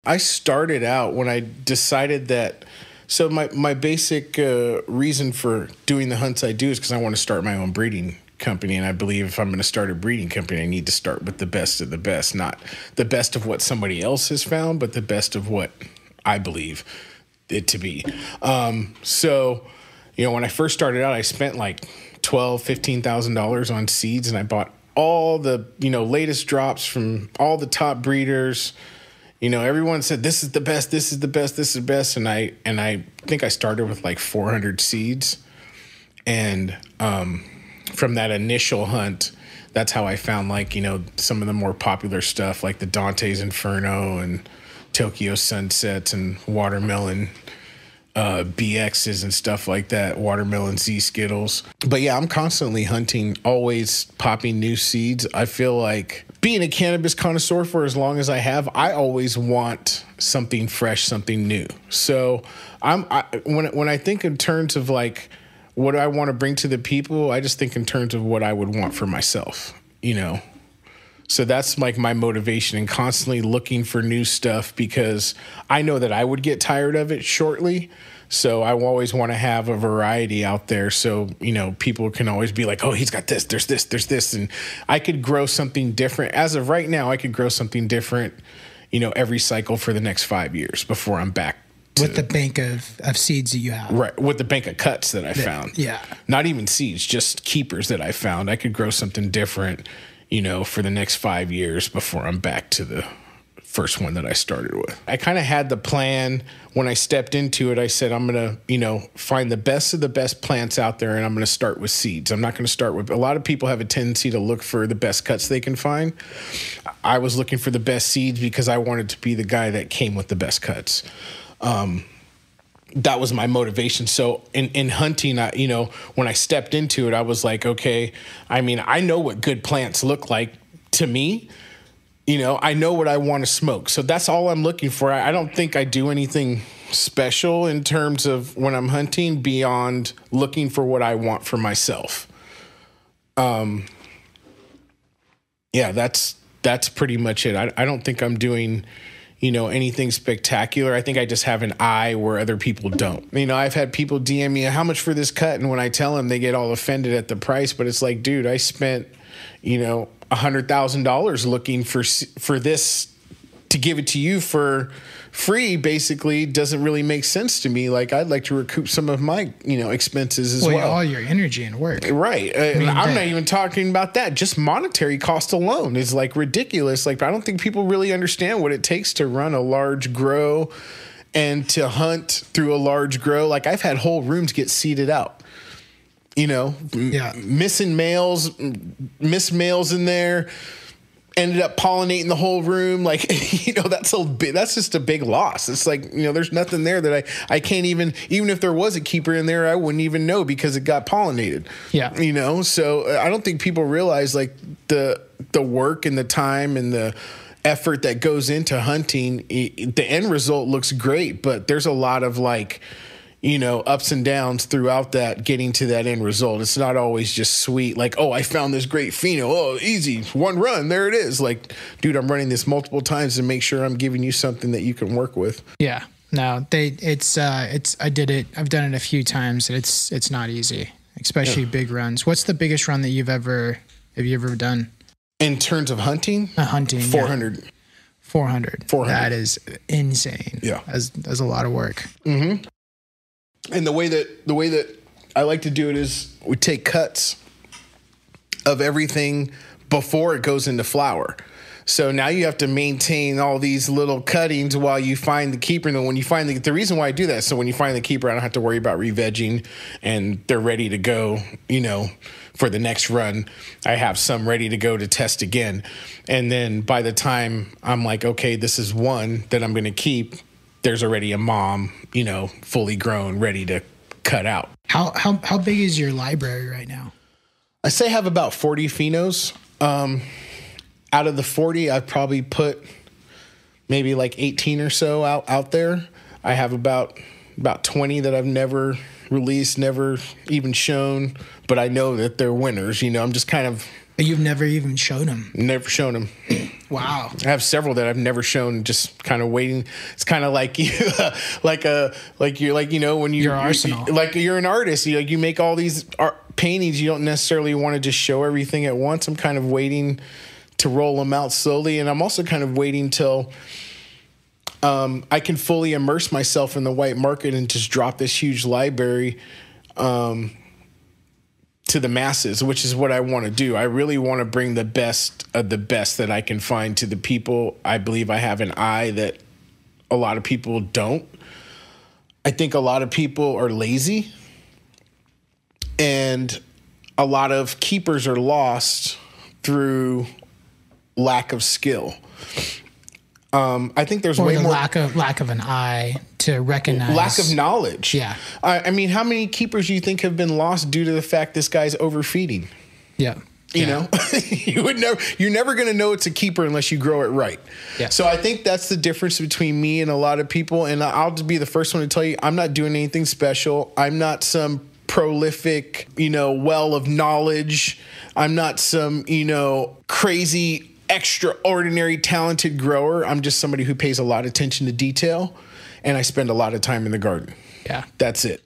I started out when I decided that. So my basic reason for doing the hunts I do is because I want to start my own breeding company, and I believe if I'm going to start a breeding company, I need to start with the best of the best, not the best of what somebody else has found, but the best of what I believe it to be. So, when I first started out, I spent like $12,000-$15,000 on seeds, and I bought all the latest drops from all the top breeders. Everyone said, this is the best, this is the best, this is the best. And I think I started with like 400 seeds. And from that initial hunt, that's how I found some of the more popular stuff like the Dante's Inferno and Tokyo Sunsets and Watermelon BXs and stuff like that, Watermelon Z Skittles. But yeah, I'm constantly hunting, always popping new seeds. I feel like being a cannabis connoisseur for as long as I have, I always want something fresh, something new. So when I think in terms of like what I want to bring to the people, I just think in terms of what I would want for myself, So that's like my motivation, and constantly looking for new stuff, because I know that I would get tired of it shortly. So I always want to have a variety out there. So, people can always be like, oh, he's got this, there's this. And I could grow something different. As of right now, I could grow something different, every cycle for the next 5 years before I'm back. With the bank of seeds that you have. Right. With the bank of cuts that I found. Yeah. Not even seeds, just keepers that I found. I could grow something different, for the next 5 years before I'm back to the first one that I started with. I kind of had the plan when I stepped into it. I said, I'm going to, find the best of the best plants out there, and I'm going to start with seeds. I'm not going to start with, a lot of people have a tendency to look for the best cuts they can find. I was looking for the best seeds because I wanted to be the guy that came with the best cuts. That was my motivation. So in hunting, when I stepped into it, I was like, okay, I know what good plants look like to me. I know what I want to smoke. So that's all I'm looking for. I don't think I do anything special in terms of when I'm hunting beyond looking for what I want for myself. Yeah, that's pretty much it. I don't think I'm doing anything spectacular. I think I just have an eye where other people don't. I've had people DM me, how much for this cut? And when I tell them, they get all offended at the price. But it's like, dude, I spent, $100,000 looking for this to give it to you for free. Basically doesn't really make sense to me. Like, I'd like to recoup some of my, expenses as well. All your energy and work. Right. And I'm not even talking about that. Just monetary cost alone is like ridiculous. Like, I don't think people really understand what it takes to run a large grow and to hunt through a large grow. Like, I've had whole rooms get seeded out. Missing males, missed males in there, ended up pollinating the whole room. Like, that's just a big loss. It's like, there's nothing there that I can't even if there was a keeper in there, I wouldn't even know because it got pollinated. Yeah. So I don't think people realize like the work and the time and the effort that goes into hunting. The end result looks great, but there's a lot of like, ups and downs throughout that, getting to that end result. It's not always just sweet. Like, oh, I found this great pheno. Oh, easy. One run. There it is. Like, dude, I'm running this multiple times to make sure I'm giving you something that you can work with. Yeah. No, I did it. I've done it a few times, and it's not easy, especially big runs. What's the biggest run that have you ever done? In terms of hunting? Hunting. 400. Yeah. 400. That is insane. Yeah. That's a lot of work. Mm-hmm. And the way that I like to do it is we take cuts of everything before it goes into flower. So now you have to maintain all these little cuttings while you find the keeper. And then when you find the reason why I do that, so when you find the keeper, I don't have to worry about re-vegging and they're ready to go, for the next run. I have some ready to go to test again. And then by the time I'm like, okay, this is one that I'm going to keep, there's already a mom, fully grown, ready to cut out. How big is your library right now? I say I have about 40 phenos. Out of the 40, I've probably put maybe like 18 or so out there. I have about 20 that I've never released, never even shown, but I know that they're winners. I'm just kind of... You've never even shown them? Never shown them. Wow. I have several that I've never shown, just kind of waiting. It's kind of like you, when Your arsenal. like you're an artist, you make all these paintings. You don't necessarily want to just show everything at once. I'm kind of waiting to roll them out slowly. And I'm also kind of waiting till I can fully immerse myself in the white market and just drop this huge library to the masses, which is what I want to do. I really want to bring the best of the best that I can find to the people. I believe I have an eye that a lot of people don't. I think a lot of people are lazy, and a lot of keepers are lost through lack of skill. I think there's way more lack of an eye to recognize, lack of knowledge. Yeah. I mean, how many keepers do you think have been lost due to the fact this guy's overfeeding? Yeah. You know, you're never going to know it's a keeper unless you grow it right. Yeah. So I think that's the difference between me and a lot of people. And I'll just be the first one to tell you, I'm not doing anything special. I'm not some prolific, well of knowledge. I'm not some, crazy, extraordinary talented grower. I'm just somebody who pays a lot of attention to detail, and I spend a lot of time in the garden. Yeah. That's it.